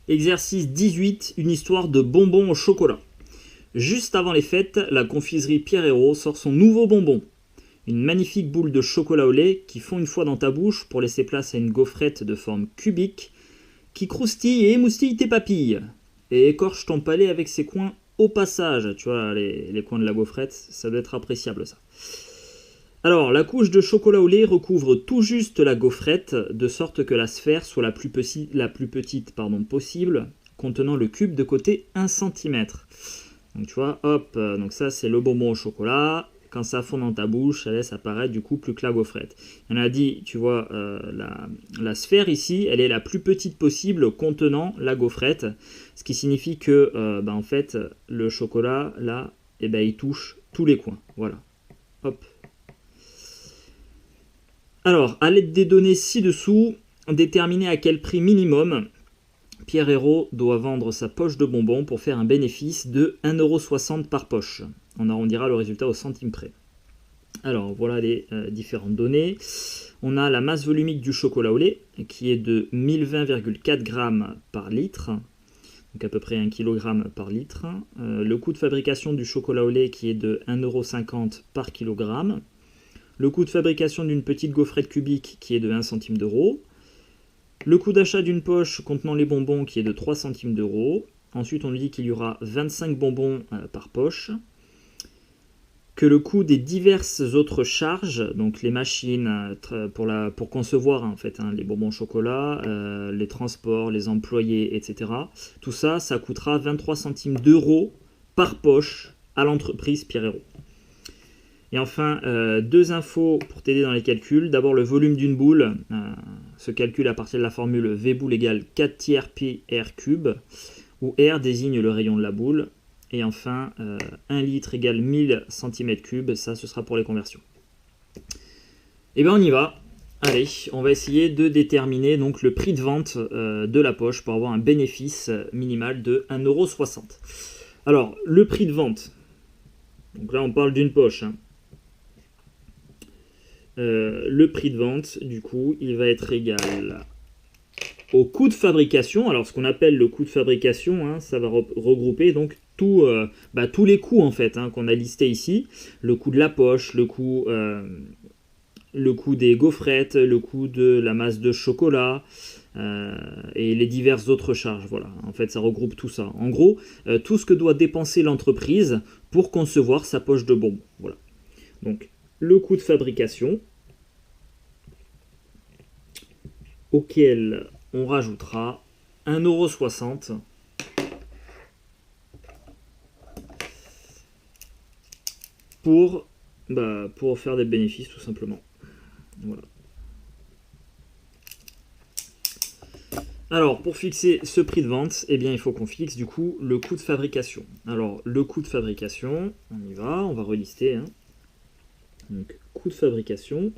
Exercice 18, une histoire de bonbons au chocolat. Juste avant les fêtes, la confiserie Pierre Hérault sort son nouveau bonbon. Une magnifique boule de chocolat au lait qui fond une fois dans ta bouche pour laisser place à une gaufrette de forme cubique qui croustille et émoustille tes papilles et écorche ton palais avec ses coins au passage. Tu vois, les coins de la gaufrette, ça doit être appréciable ça. Alors, la couche de chocolat au lait recouvre tout juste la gaufrette, de sorte que la sphère soit la plus petite possible, contenant le cube de côté 1 cm. Donc tu vois, hop, donc ça c'est le bonbon au chocolat. Quand ça fond dans ta bouche, ça laisse apparaître du coup plus que la gaufrette. On a dit, tu vois, la sphère ici, elle est la plus petite possible contenant la gaufrette, ce qui signifie que, en fait, le chocolat, là, il touche tous les coins. Voilà, hop. Alors, à l'aide des données ci-dessous, déterminer à quel prix minimum Pierre Hérault doit vendre sa poche de bonbons pour faire un bénéfice de 1,60 € par poche. On arrondira le résultat au centime près. Alors, voilà les différentes données. On a la masse volumique du chocolat au lait, qui est de 1020,4 g par litre, donc à peu près 1 kg par litre. Le coût de fabrication du chocolat au lait, qui est de 1,50 € par kilogramme. Le coût de fabrication d'une petite gaufrette cubique, qui est de 1 centime d'euro. Le coût d'achat d'une poche contenant les bonbons, qui est de 3 centimes d'euros. Ensuite, on nous dit qu'il y aura 25 bonbons par poche. Que le coût des diverses autres charges, donc les machines pour concevoir en fait, les bonbons au chocolat, les transports, les employés, etc. Tout ça, ça coûtera 23 centimes d'euros par poche à l'entreprise Pierre Hérault. Et enfin, deux infos pour t'aider dans les calculs. D'abord, le volume d'une boule se calcule à partir de la formule V boule égale 4 tiers pi R cube, où R désigne le rayon de la boule. Et enfin, 1 litre égale 1000 cm3, ça ce sera pour les conversions. Et bien on y va. Allez, on va essayer de déterminer donc le prix de vente de la poche pour avoir un bénéfice minimal de 1,60 €. Alors, le prix de vente, donc là on parle d'une poche, hein. Le prix de vente, du coup, il va être égal au coût de fabrication. Alors, ce qu'on appelle le coût de fabrication, hein, ça va regrouper donc tous les coûts en fait qu'on a listés ici. Le coût de la poche, le coût des gaufrettes, le coût de la masse de chocolat et les diverses autres charges. Voilà, en fait, ça regroupe tout ça. En gros, tout ce que doit dépenser l'entreprise pour concevoir sa poche de bonbons. Voilà. Donc, le coût de fabrication, auquel on rajoutera 1,60 € pour faire des bénéfices tout simplement. Voilà. Alors, pour fixer ce prix de vente, eh bien, il faut qu'on fixe du coup le coût de fabrication. Alors, le coût de fabrication, on y va, on va relister, hein. Donc, coût de fabrication.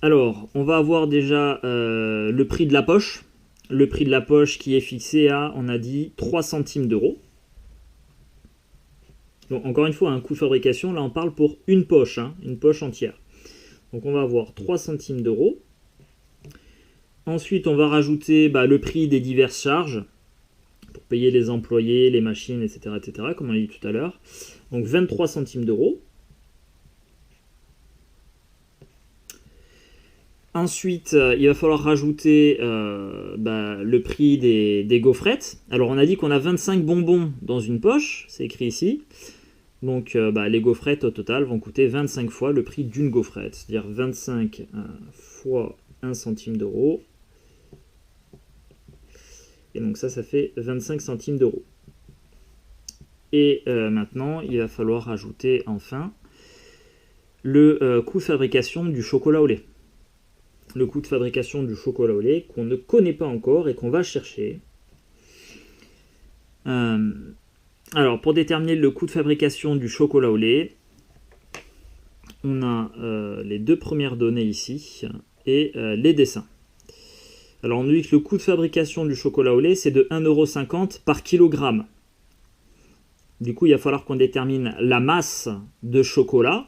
Alors, on va avoir déjà le prix de la poche. Le prix de la poche qui est fixé à, on a dit, 3 centimes d'euros. Donc, encore une fois, un coût de fabrication, là on parle pour une poche entière. Donc, on va avoir 3 centimes d'euros. Ensuite, on va rajouter le prix des diverses charges pour payer les employés, les machines, etc., comme on l'a dit tout à l'heure. Donc 23 centimes d'euros. Ensuite, il va falloir rajouter le prix des gaufrettes. Alors, on a dit qu'on a 25 bonbons dans une poche, c'est écrit ici. Donc, les gaufrettes au total vont coûter 25 fois le prix d'une gaufrette, c'est-à-dire 25 fois 1 centime d'euro. Et donc ça fait 25 centimes d'euros. Et maintenant, il va falloir rajouter enfin le coût de fabrication du chocolat au lait. Le coût de fabrication du chocolat au lait qu'on ne connaît pas encore et qu'on va chercher. Alors, pour déterminer le coût de fabrication du chocolat au lait, on a les deux premières données ici et les dessins. Alors, on nous dit que le coût de fabrication du chocolat au lait, c'est de 1,50 € par kilogramme. Du coup, il va falloir qu'on détermine la masse de chocolat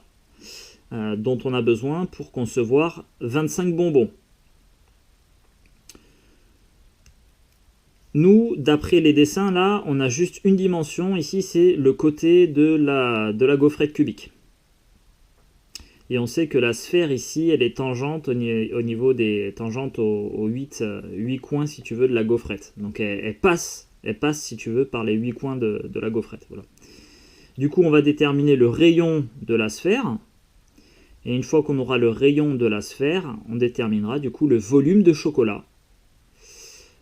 dont on a besoin pour concevoir 25 bonbons. Nous, d'après les dessins, là, on a juste une dimension. Ici, c'est le côté de la gaufrette cubique. Et on sait que la sphère, ici, elle est tangente au niveau des tangentes aux 8 coins, si tu veux, de la gaufrette. Donc, elle passe, si tu veux, par les 8 coins de la gaufrette. Voilà. Du coup, on va déterminer le rayon de la sphère. Et une fois qu'on aura le rayon de la sphère, on déterminera, du coup, le volume de chocolat.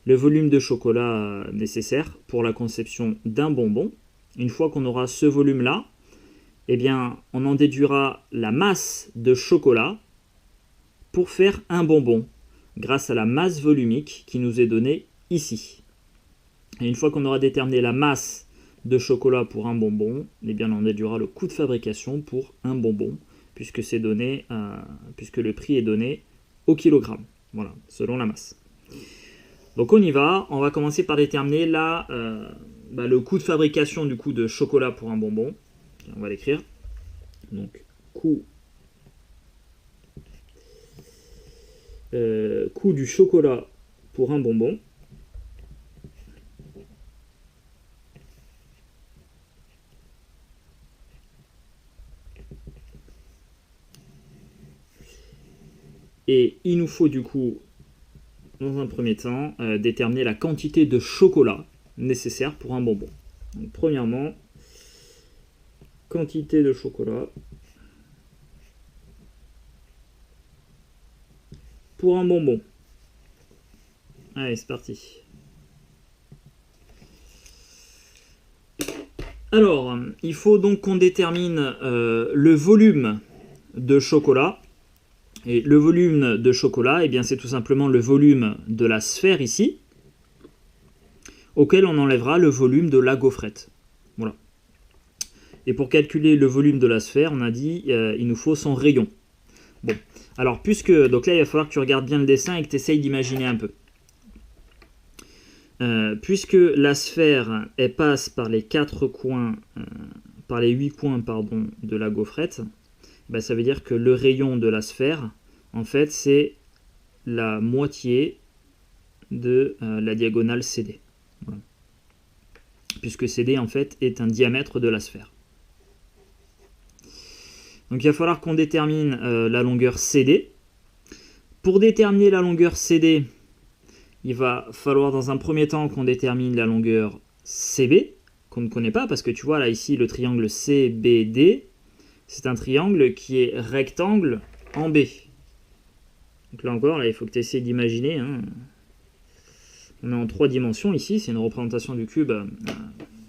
Le volume de chocolat nécessaire pour la conception d'un bonbon. Une fois qu'on aura ce volume-là, eh bien, on en déduira la masse de chocolat pour faire un bonbon, grâce à la masse volumique qui nous est donnée ici. Et une fois qu'on aura déterminé la masse de chocolat pour un bonbon, eh bien, on en déduira le coût de fabrication pour un bonbon, puisque le prix est donné au kilogramme, voilà, selon la masse. Donc on y va, on va commencer par déterminer le coût de fabrication du coup de chocolat pour un bonbon. On va l'écrire. Donc coût du chocolat pour un bonbon. Et il nous faut du coup, dans un premier temps, déterminer la quantité de chocolat nécessaire pour un bonbon. Donc, premièrement, quantité de chocolat pour un bonbon. Allez, c'est parti. Alors, il faut donc qu'on détermine le volume de chocolat. Et le volume de chocolat, eh bien, c'est tout simplement le volume de la sphère ici, auquel on enlèvera le volume de la gaufrette. Voilà. Et pour calculer le volume de la sphère, on a dit il nous faut son rayon. Bon, alors donc là il va falloir que tu regardes bien le dessin et que tu essayes d'imaginer un peu. Puisque la sphère elle passe par les 4 coins, par les 8 coins pardon, de la gaufrette, bah, ça veut dire que le rayon de la sphère, en fait, c'est la moitié de la diagonale CD. Voilà. Puisque CD, en fait, est un diamètre de la sphère. Donc il va falloir qu'on détermine la longueur CD. Pour déterminer la longueur CD, il va falloir dans un premier temps qu'on détermine la longueur CB, qu'on ne connaît pas, parce que tu vois là ici le triangle CBD, c'est un triangle qui est rectangle en B. Donc là encore, là, il faut que tu essaies d'imaginer. Hein. On est en 3 dimensions ici, c'est une représentation du cube.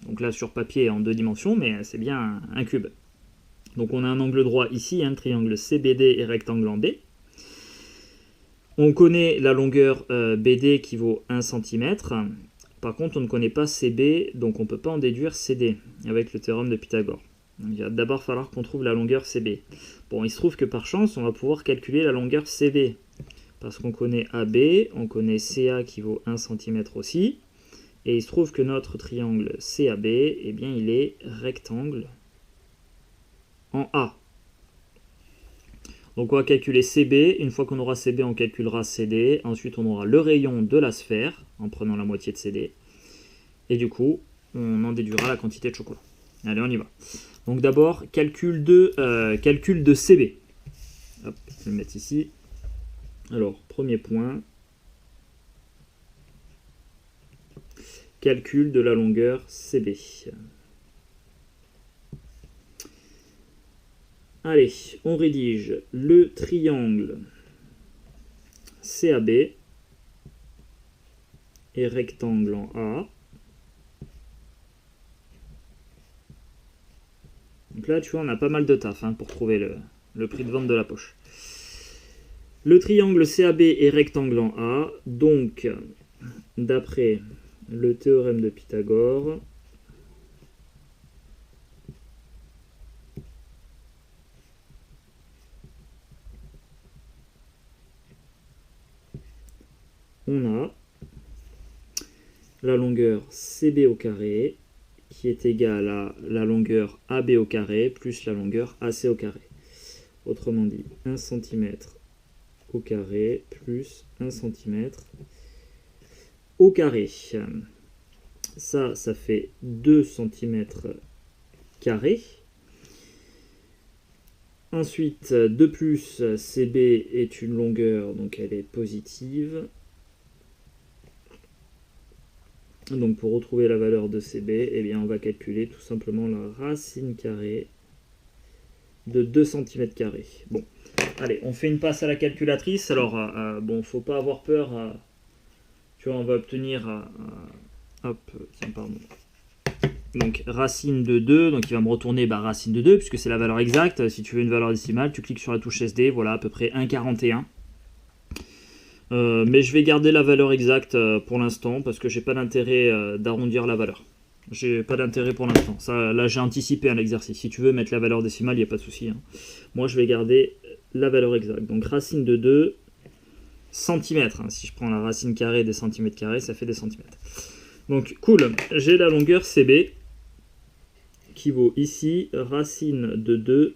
Donc là sur papier en 2 dimensions, mais c'est bien un cube. Donc on a un angle droit ici, un triangle CBD et rectangle en B. On connaît la longueur BD qui vaut 1 cm. Par contre, on ne connaît pas CB, donc on ne peut pas en déduire CD avec le théorème de Pythagore. Donc, il va d'abord falloir qu'on trouve la longueur CB. Bon, il se trouve que par chance, on va pouvoir calculer la longueur CB. Parce qu'on connaît AB, on connaît CA qui vaut 1 cm aussi. Et il se trouve que notre triangle CAB, eh bien, il est rectangle en A. Donc on va calculer CB. Une fois qu'on aura CB, on calculera CD. Ensuite, on aura le rayon de la sphère en prenant la moitié de CD. Et du coup, on en déduira la quantité de chocolat. Allez, on y va. Donc d'abord, calcul de CB. Hop, je vais le mettre ici. Alors, premier point. Calcul de la longueur CB. Allez, on rédige le triangle CAB et rectangle en A. Donc là, tu vois, on a pas mal de taf pour trouver le prix de vente de la poche. Le triangle CAB est rectangle en A, donc d'après le théorème de Pythagore, on a la longueur CB au carré qui est égal à la longueur AB au carré plus la longueur AC au carré. Autrement dit, 1 cm au carré plus 1 cm au carré. Ça fait 2 cm carrés. Ensuite, de plus, CB est une longueur, donc elle est positive. Donc pour retrouver la valeur de CB, eh bien on va calculer tout simplement la racine carrée de 2 cm carrés. Bon, allez, on fait une passe à la calculatrice. Alors, bon, faut pas avoir peur. Tu vois, on va obtenir... hop, tiens, pardon. Donc racine de 2, donc il va me retourner racine de 2, puisque c'est la valeur exacte. Si tu veux une valeur décimale, tu cliques sur la touche SD, voilà, à peu près 1,41. Mais je vais garder la valeur exacte pour l'instant, parce que j'ai pas d'intérêt d'arrondir la valeur. J'ai pas d'intérêt pour l'instant. Ça, là, j'ai anticipé un exercice. Si tu veux mettre la valeur décimale, il n'y a pas de souci. Hein. Moi, je vais garder la valeur exacte. Donc racine de 2 centimètres. Hein. Si je prends la racine carrée des centimètres carrés, ça fait des centimètres. Donc, cool. J'ai la longueur CB qui vaut ici racine de 2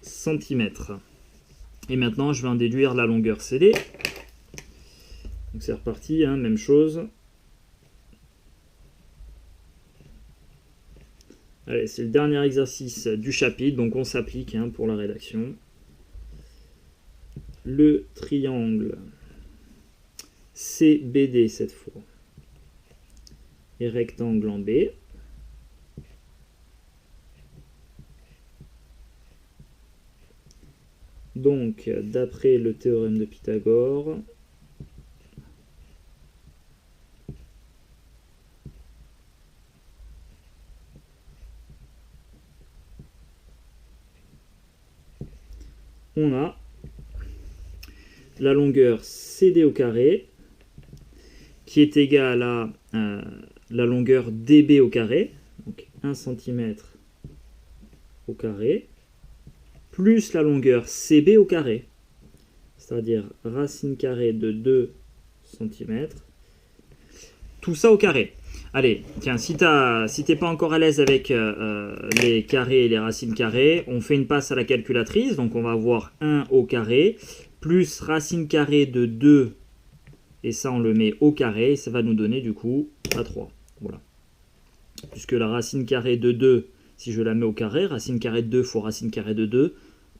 cm. Et maintenant, je vais en déduire la longueur CD. Donc c'est reparti, hein, même chose. Allez, c'est le dernier exercice du chapitre, donc on s'applique pour la rédaction. Le triangle CBD cette fois et rectangle en B. Donc, d'après le théorème de Pythagore, on a la longueur CD au carré qui est égale à la longueur DB au carré, donc 1 cm au carré, plus la longueur CB au carré, c'est-à-dire racine carrée de 2 cm, tout ça au carré. Allez, tiens, si t'es pas encore à l'aise avec les carrés et les racines carrées, on fait une passe à la calculatrice, donc on va avoir 1 au carré, plus racine carrée de 2, et ça on le met au carré, et ça va nous donner du coup à 3. Voilà. Puisque la racine carrée de 2, si je la mets au carré, racine carrée de 2 fois racine carrée de 2,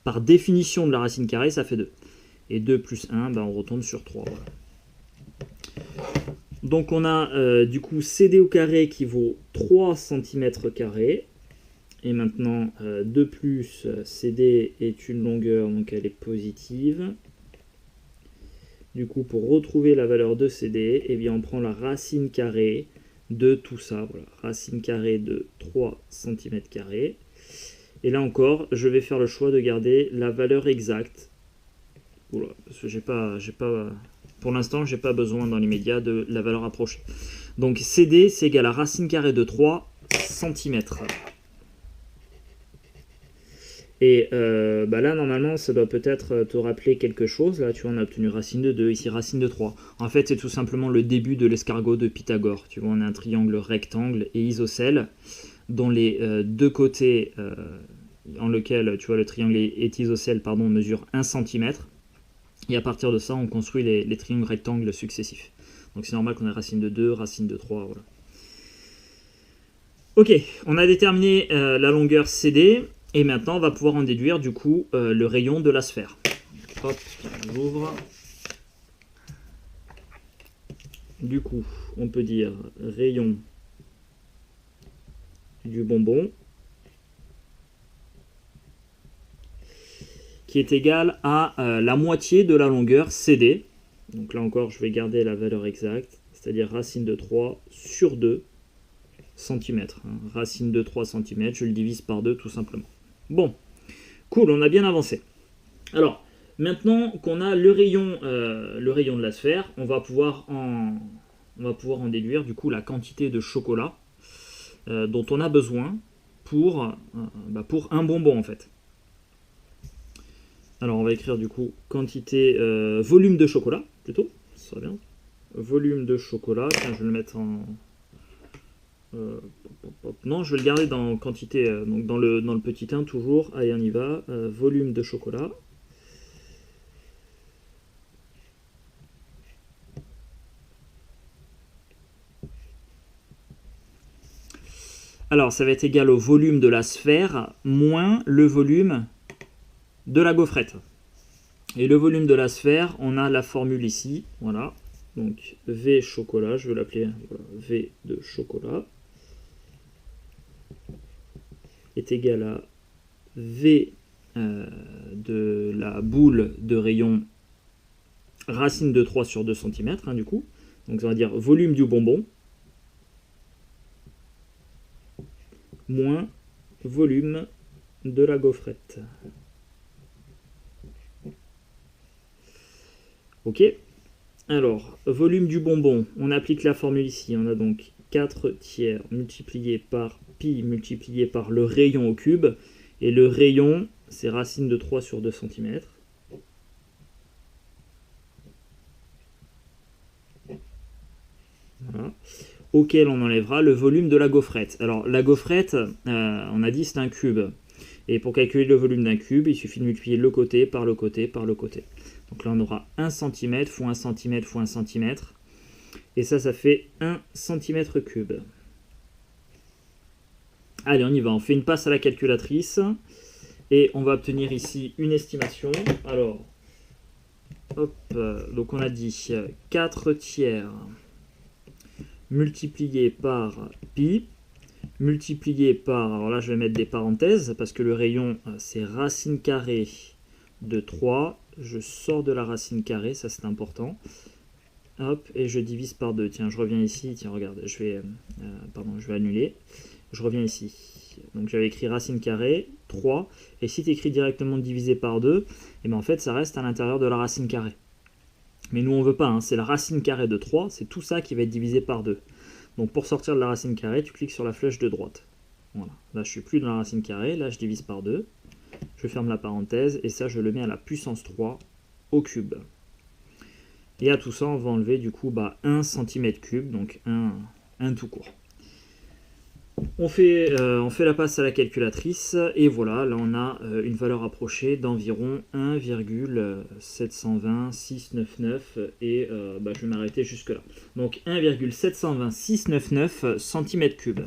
par définition de la racine carrée, ça fait 2. Et 2 plus 1, on retombe sur 3. Voilà. Donc on a du coup CD au carré qui vaut 3 cm carrés. Et maintenant, de plus, CD est une longueur, donc elle est positive. Du coup, pour retrouver la valeur de CD, eh bien, on prend la racine carrée de tout ça. Voilà, racine carrée de 3 cm carrés. Et là encore, je vais faire le choix de garder la valeur exacte. Oula, parce que pour l'instant, j'ai pas besoin dans l'immédiat de la valeur approchée. Donc CD, c'est égal à racine carrée de 3 cm. Et là, normalement, ça doit peut-être te rappeler quelque chose. Là, tu vois, on a obtenu racine de 2, ici racine de 3. En fait, c'est tout simplement le début de l'escargot de Pythagore. Tu vois, on a un triangle rectangle et isocèle, dont les deux côtés, en lequel, tu vois, le triangle est isocèle, mesure 1 cm. Et à partir de ça, on construit les triangles rectangles successifs. Donc c'est normal qu'on ait racine de 2, racine de 3, voilà. Ok, on a déterminé la longueur CD. Et maintenant, on va pouvoir en déduire du coup le rayon de la sphère. Hop, on ouvre. Du coup, on peut dire rayon du bonbon qui est égal à la moitié de la longueur CD. Donc là encore, je vais garder la valeur exacte, c'est-à-dire racine de 3 sur 2 cm. Racine de 3 cm, je le divise par 2 tout simplement. Bon, cool, on a bien avancé. Alors, maintenant qu'on a le rayon de la sphère, on va pouvoir en déduire du coup la quantité de chocolat dont on a besoin pour un bonbon en fait. Alors on va écrire du coup quantité, volume de chocolat plutôt, ça sera bien. Volume de chocolat, tiens, je vais le mettre Non, je vais le garder dans quantité, donc dans le petit 1 toujours. Allez, on y va. Volume de chocolat. Alors, ça va être égal au volume de la sphère moins le volume de la gaufrette. Et le volume de la sphère, on a la formule ici. Voilà. Donc, V chocolat, je vais l'appeler voilà, V de chocolat, est égal à V de la boule de rayon racine de 3 sur 2 cm, hein, du coup. Donc, ça va dire volume du bonbon moins volume de la gaufrette. Ok. Alors, volume du bonbon, on applique la formule ici. On a donc 4 tiers multiplié par pi multiplié par le rayon au cube. Et le rayon, c'est racine de 3 sur 2 cm. Voilà. Auquel on enlèvera le volume de la gaufrette. Alors, la gaufrette, on a dit c'est un cube. Et pour calculer le volume d'un cube, il suffit de multiplier le côté par le côté par le côté. Donc là, on aura 1 cm fois 1 cm fois 1 cm. Et ça fait 1 cm3. Allez, on y va. On fait une passe à la calculatrice. Et on va obtenir ici une estimation. Alors, hop, donc on a dit 4 tiers multiplié par pi, multiplié par, alors là je vais mettre des parenthèses, parce que le rayon c'est racine carrée de 3, je sors de la racine carrée, ça c'est important, hop, et je divise par 2, tiens je reviens ici, tiens regarde, je vais annuler, je reviens ici, donc j'avais écrit racine carrée, 3, et si tu écris directement divisé par 2, et bien en fait ça reste à l'intérieur de la racine carrée. Mais nous on veut pas, hein, c'est la racine carrée de 3, c'est tout ça qui va être divisé par 2. Donc pour sortir de la racine carrée, tu cliques sur la flèche de droite. Voilà. Là je suis plus dans la racine carrée, là je divise par 2. Je ferme la parenthèse et ça je le mets à la puissance 3 au cube. Et à tout ça on va enlever du coup 1 cm3, donc 1 tout court. On fait la passe à la calculatrice et voilà, là on a une valeur approchée d'environ 1,720699 et je vais m'arrêter jusque là. Donc 1,720699 cm3.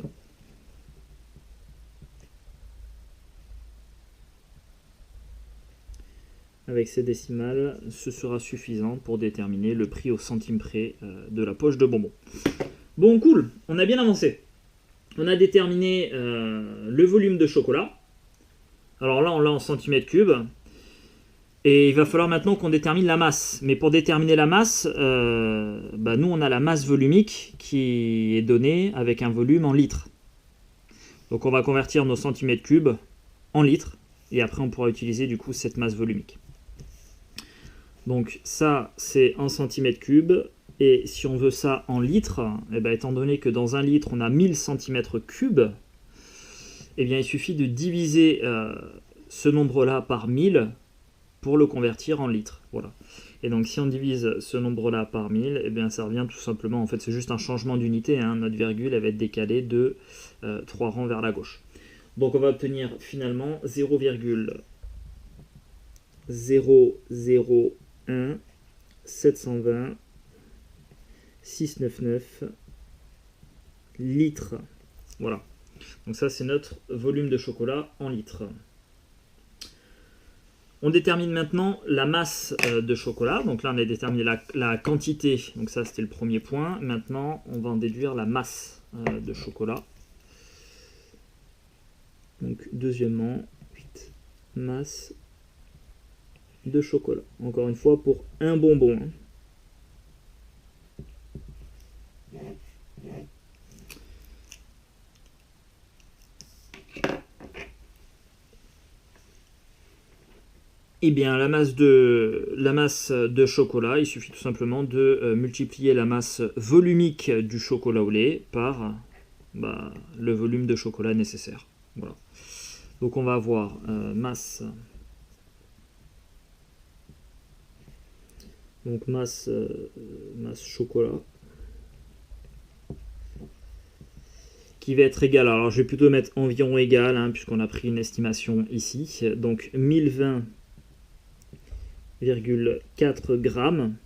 Avec ces décimales, ce sera suffisant pour déterminer le prix au centime près de la poche de bonbons. Bon, cool, on a bien avancé. On a déterminé le volume de chocolat. Alors là, on l'a en centimètres cubes. Et il va falloir maintenant qu'on détermine la masse. Mais pour déterminer la masse, nous, on a la masse volumique qui est donnée avec un volume en litres. Donc on va convertir nos centimètres cubes en litres. Et après, on pourra utiliser du coup cette masse volumique. Donc ça, c'est en centimètres cubes. Et si on veut ça en litres, étant donné que dans un litre, on a 1000 cm3, il suffit de diviser ce nombre-là par 1000 pour le convertir en litres. Voilà. Et donc si on divise ce nombre-là par 1000, ça revient tout simplement, en fait c'est juste un changement d'unité, hein, notre virgule elle va être décalée de 3 rangs vers la gauche. Donc on va obtenir finalement 0,001 720 699 litres. Voilà. Donc ça, c'est notre volume de chocolat en litres. On détermine maintenant la masse de chocolat. Donc là, on a déterminé la quantité. Donc ça, c'était le premier point. Maintenant, on va en déduire la masse de chocolat. Donc deuxièmement, masse de chocolat. Encore une fois, pour un bonbon. Hein. Eh bien, la masse de chocolat, il suffit tout simplement de multiplier la masse volumique du chocolat au lait par le volume de chocolat nécessaire. Voilà. Donc on va avoir masse. Donc masse chocolat qui va être égal, alors je vais plutôt mettre environ égal, hein, puisqu'on a pris une estimation ici, donc 1020,4 grammes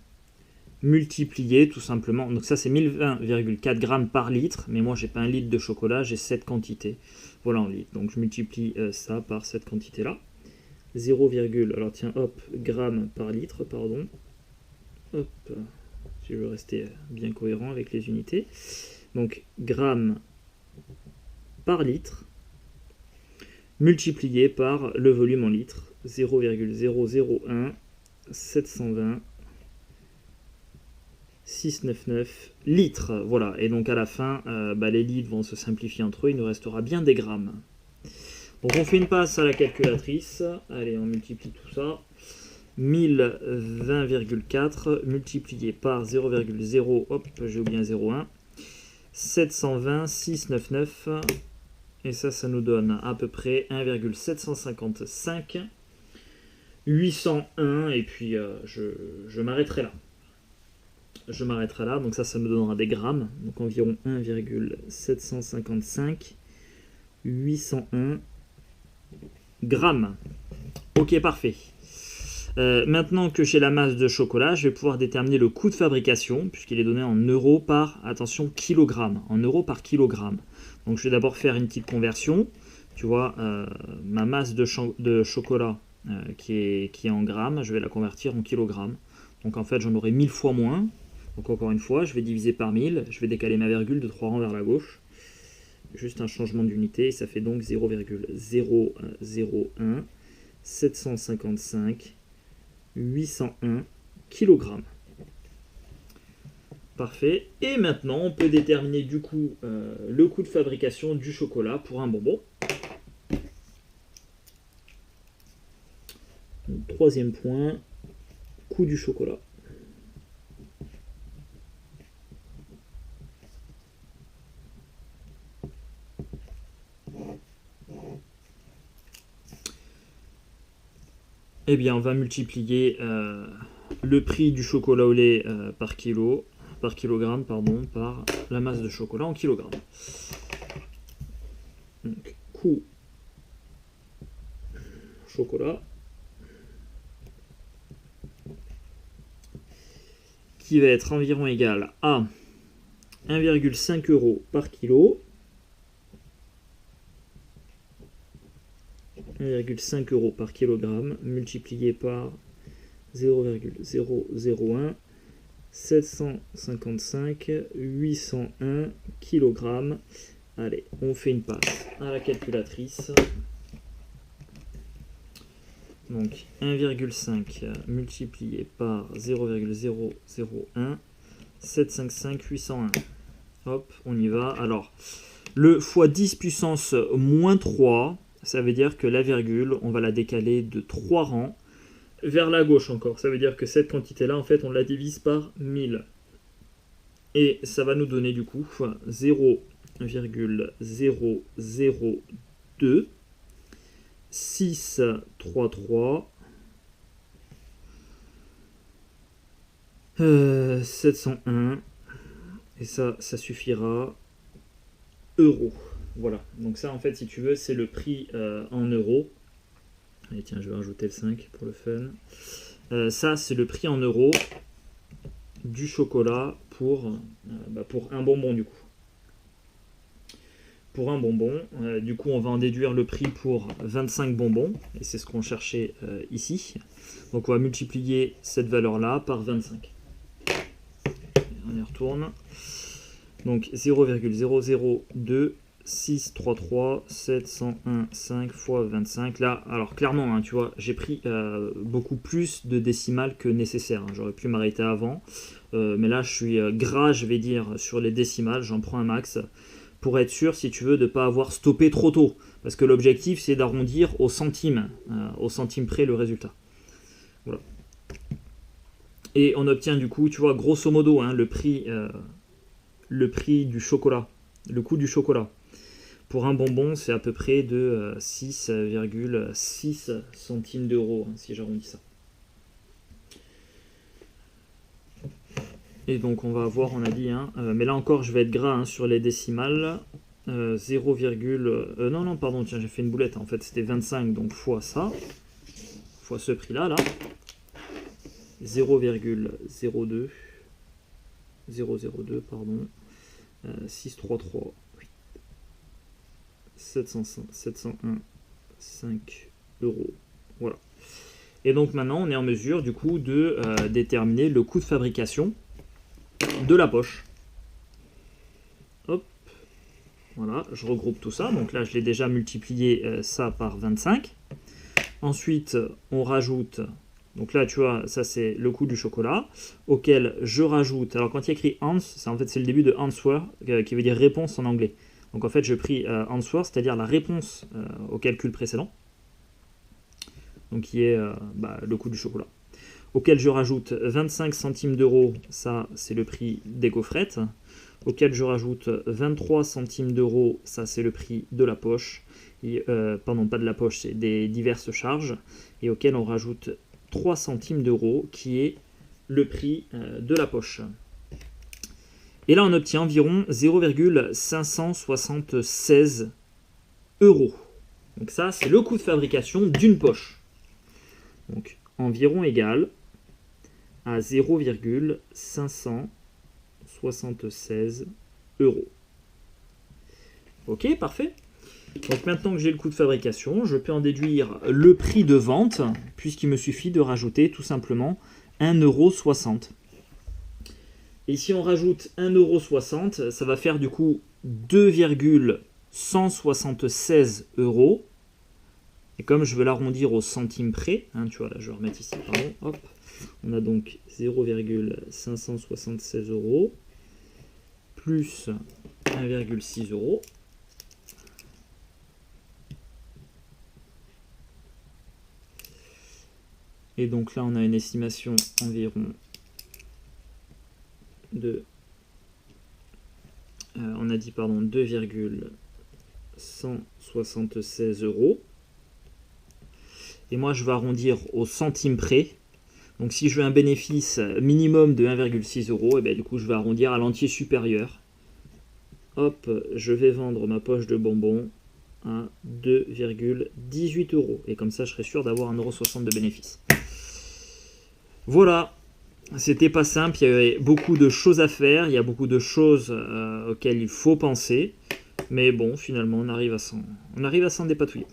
multiplié tout simplement, donc ça c'est 1020,4 grammes par litre, mais moi j'ai pas un litre de chocolat, j'ai cette quantité, voilà en litres, donc je multiplie ça par cette quantité là, 0, alors tiens hop, grammes par litre, pardon, hop, si je veux rester bien cohérent avec les unités, donc grammes par litre multiplié par le volume en litres, 0,001 720 699 litres. Voilà, et donc à la fin, les litres vont se simplifier entre eux, il nous restera bien des grammes. Donc on fait une passe à la calculatrice, allez on multiplie tout ça, 1020,4 multiplié par 0,0, hop j'ai oublié un 0,1, 720 699, et ça nous donne à peu près 1,755 801, et puis je m'arrêterai là. Donc ça nous donnera des grammes, donc environ 1,755 801 grammes. Ok, parfait. Maintenant que j'ai la masse de chocolat, je vais pouvoir déterminer le coût de fabrication, puisqu'il est donné en euros par, attention, kilogramme, en euros par kilogramme. Donc je vais d'abord faire une petite conversion. Tu vois, ma masse de chocolat qui est en grammes, je vais la convertir en kilogrammes. Donc en fait, j'en aurai 1000 fois moins. Donc encore une fois, je vais diviser par 1000, je vais décaler ma virgule de 3 rangs vers la gauche. Juste un changement d'unité, et ça fait donc 0,001 755 801 kg. Parfait. Et maintenant, on peut déterminer du coup le coût de fabrication du chocolat pour un bonbon. Donc, troisième point, coût du chocolat. Eh bien, on va multiplier le prix du chocolat au lait par kilogramme, pardon, par la masse de chocolat en kilogrammes. Donc, coût chocolat qui va être environ égal à 1,5 € par kilo. 1,5 € par kilogramme multiplié par 0,001 755 801 kg. Allez, on fait une passe à la calculatrice. Donc 1,5 multiplié par 0,001 755 801. Hop, on y va. Alors, le x 10 puissance moins 3, ça veut dire que la virgule, on va la décaler de 3 rangs vers la gauche encore. Ça veut dire que cette quantité-là, en fait, on la divise par 1000. Et ça va nous donner du coup 0,002 633 701. Et ça suffira euros. Voilà, donc ça en fait si tu veux c'est le prix en euros. Allez tiens je vais rajouter le 5 pour le fun. Ça c'est le prix en euros du chocolat pour un bonbon du coup. Pour un bonbon, du coup on va en déduire le prix pour 25 bonbons, et c'est ce qu'on cherchait ici. Donc on va multiplier cette valeur là par 25. On y retourne. Donc 0,002 633 701 5 fois 25. Là, alors clairement, hein, tu vois, j'ai pris beaucoup plus de décimales que nécessaire. Hein. J'aurais pu m'arrêter avant. Mais là, je suis gras, je vais dire, sur les décimales. J'en prends un max pour être sûr, si tu veux, de ne pas avoir stoppé trop tôt. Parce que l'objectif, c'est d'arrondir au centime près le résultat. Voilà. Et on obtient du coup, tu vois, grosso modo, hein, le prix du chocolat, le coût du chocolat. Pour un bonbon, c'est à peu près de 6,6 centimes d'euros, hein, si j'arrondis ça. Et donc on va voir, on a dit, hein, mais là encore je vais être gras hein, sur les décimales. 0, non, pardon, tiens, j'ai fait une boulette. En fait, c'était 25, donc fois ça. Fois ce prix-là, là. 0,02. 002, pardon. 633. 701, 5 euros. Voilà. Et donc maintenant, on est en mesure, du coup, de déterminer le coût de fabrication de la poche. Hop. Voilà, je regroupe tout ça. Donc là, je l'ai déjà multiplié ça par 25. Ensuite, on rajoute... Donc là, tu vois, ça c'est le coût du chocolat, auquel je rajoute... Alors quand il y a écrit answer, en fait c'est le début de answer, qui veut dire réponse en anglais. Donc en fait, je pris answer, c'est-à-dire la réponse au calcul précédent. Donc qui est le coût du chocolat. Auquel je rajoute 25 centimes d'euros, ça c'est le prix des gaufrettes. Auquel je rajoute 23 centimes d'euros, ça c'est le prix de la poche. Et, pardon, pas de la poche, c'est des diverses charges. Et auquel on rajoute 3 centimes d'euros, qui est le prix de la poche. Et là, on obtient environ 0,576 euros. Donc ça, c'est le coût de fabrication d'une poche. Donc environ égal à 0,576 euros. Ok, parfait. Donc maintenant que j'ai le coût de fabrication, je peux en déduire le prix de vente, puisqu'il me suffit de rajouter tout simplement 1,60 €. Et si on rajoute 1,60 €, ça va faire du coup 2,176 €. Et comme je veux l'arrondir au centime près, hein, tu vois, là je vais remettre ici, pardon, hop, on a donc 0,576 € plus 1,6 €. Et donc là, on a une estimation environ de... on a dit, pardon, 2,176 €. Et moi, je vais arrondir au centime près. Donc si je veux un bénéfice minimum de 1,6 €, et bien, du coup, je vais arrondir à l'entier supérieur. Hop, je vais vendre ma poche de bonbons à 2,18 €. Et comme ça, je serai sûr d'avoir 1,60 € de bénéfice. Voilà, c'était pas simple, il y avait beaucoup de choses à faire, il y a beaucoup de choses auxquelles il faut penser, mais bon, finalement, on arrive à s'en dépatouiller.